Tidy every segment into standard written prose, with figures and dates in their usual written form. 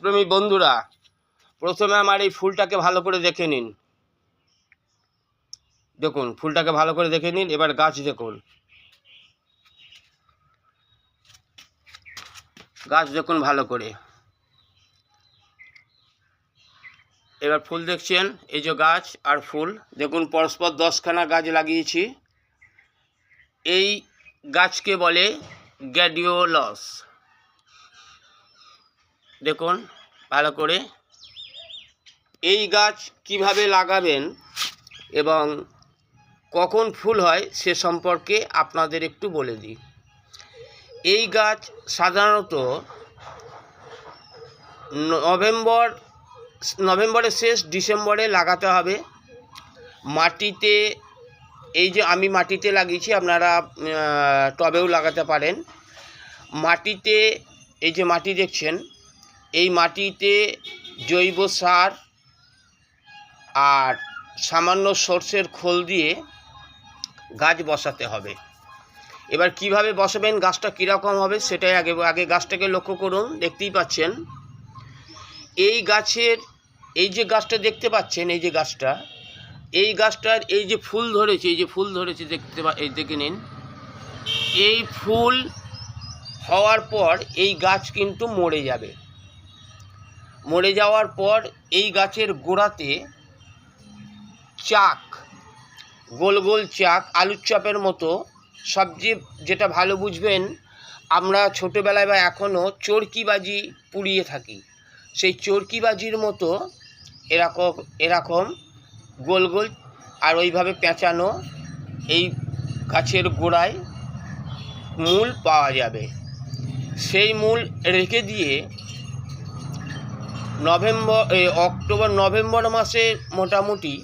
প্রেমী বন্ধুরা, প্রথমে আমার এই ফুলটাকে ভালো করে দেখে নিন। দেখুন, ফুলটাকে ভালো করে দেখে নিন। এবার গাছ দেখুন, গাছ দেখুন ভালো করে। এবার ফুল দেখছেন, এই যে গাছ আর ফুল দেখুন, পরস্পর 10খানা গাছ লাগিয়েছি। এই গাছকে বলে গ্ল্যাডিওলাস। দেখুন ভালো করে। এই গাছ কিভাবে লাগাবেন এবং কখন ফুল হয় সে সম্পর্কে আপনাদের একটু বলে দিই। এই গাছ সাধারণত নভেম্বরের শেষ, ডিসেম্বরে লাগাতে হবে। মাটিতে, এই যে আমি মাটিতে লাগিয়েছি, আপনারা টবেও লাগাতে পারেন। মাটিতে, এই যে মাটি দেখছেন, এই মাটিতে জৈব সার আর সামান্য সর্ষের খোল দিয়ে গাছ বসাতে হবে। এবার কিভাবে বসাবেন, গাছটা কীরকম হবে সেটাই আগে গাছটাকে লক্ষ্য করুন। দেখতেই পাচ্ছেন এই গাছের, এই যে গাছটা দেখতে পাচ্ছেন, এই যে গাছটা, এই গাছটার এই যে ফুল ধরেছে, এই যে ফুল ধরেছে এই দেখে নিন। এই ফুল হওয়ার পর এই গাছ কিন্তু মরে যাবে। মরে যাওয়ার পর এই গাছের গোড়াতে চাক, গোল গোল চাক, আলুর চপের মতো। সবচেয়ে যেটা ভালো বুঝবেন, আমরা ছোটোবেলায় বা এখনও চরকিবাজি পুড়িয়ে থাকি, সেই চরকিবাজির মতো এরকম গোল গোল আর ওইভাবে পেঁচানো এই গাছের গোড়ায় মূল পাওয়া যাবে। সেই মূল রেখে দিয়ে অক্টোবর নভেম্বর মাসে মোটামুটি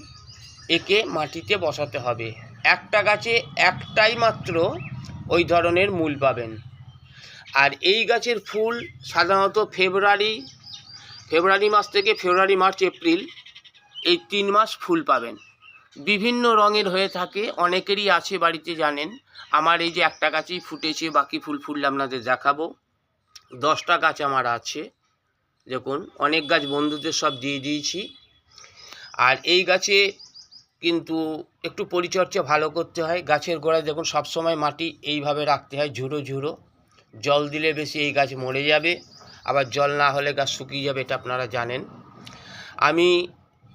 একে মাটিতে বসাতে হবে। একটা গাছে একটাই মাত্র ওই ধরনের মূল পাবেন। আর এই গাছের ফুল সাধারণত ফেব্রুয়ারি মাস থেকে ফেব্রুয়ারি, মার্চ, এপ্রিল, এই 3 মাস ফুল পাবেন। বিভিন্ন রঙের হয়ে থাকে, অনেকেরই আছে বাড়িতে, জানেন। আমার এই যে একটা গাছেই ফুটেছে, বাকি ফুল ফুললে আপনাদের দেখাবো। 10টা গাছ আমার আছে। দেখুন, অনেক গাছ বন্ধুদের সব দিয়ে দিয়েছি। আর এই গাছে কিন্তু একটু পরিচর্যা ভালো করতে হয়। গাছের গোড়ায় দেখুন সবসময় মাটি এইভাবে রাখতে হয়, ঝুড়ো ঝুড়ো। জল দিলে বেশি এই গাছ মরে যাবে, আবার জল না হলে গাছ শুকিয়ে যাবে, এটা আপনারা জানেন। আমি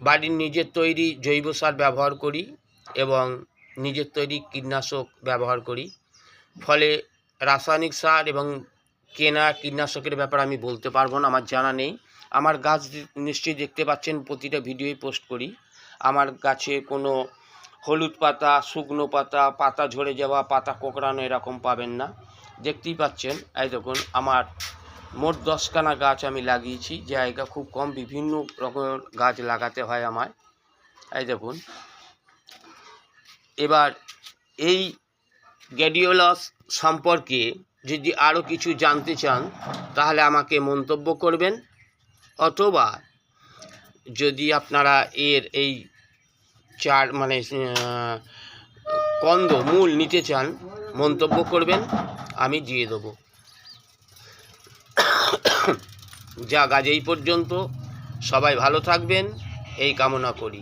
বাড়ির নিজের তৈরি জৈব সার ব্যবহার করি এবং নিজের তৈরি কীটনাশক ব্যবহার করি। ফলে রাসায়নিক সার এবং কেনা কীটনাশকের ব্যাপারে আমি বলতে পারবো না, আমার জানা নেই। আমার গাছ নিশ্চয়ই দেখতে পাচ্ছেন, প্রতিটা ভিডিওই পোস্ট করি। আমার গাছে কোনো হলুদ পাতা, শুকনো পাতা, পাতা ঝরে যাওয়া, পাতা কোঁকড়ানো এরকম পাবেন না। দেখতেই পাচ্ছেন, এই দেখুন আমার মোট 10খানা গাছ আমি লাগিয়েছি। জায়গা খুব কম, বিভিন্ন রকমের গাছ লাগাতে হয় আমার। এই দেখুন। এবার এই গ্ল্যাডিওলাস সম্পর্কে যদি আরও কিছু জানতে চান তাহলে আমাকে মন্তব্য করবেন, অথবা যদি আপনারা এর এই মূল নিতে চান মন্তব্য করবেন, আমি দিয়ে দেবো। যা গাছ এই পর্যন্ত, সবাই ভালো থাকবেন এই কামনা করি।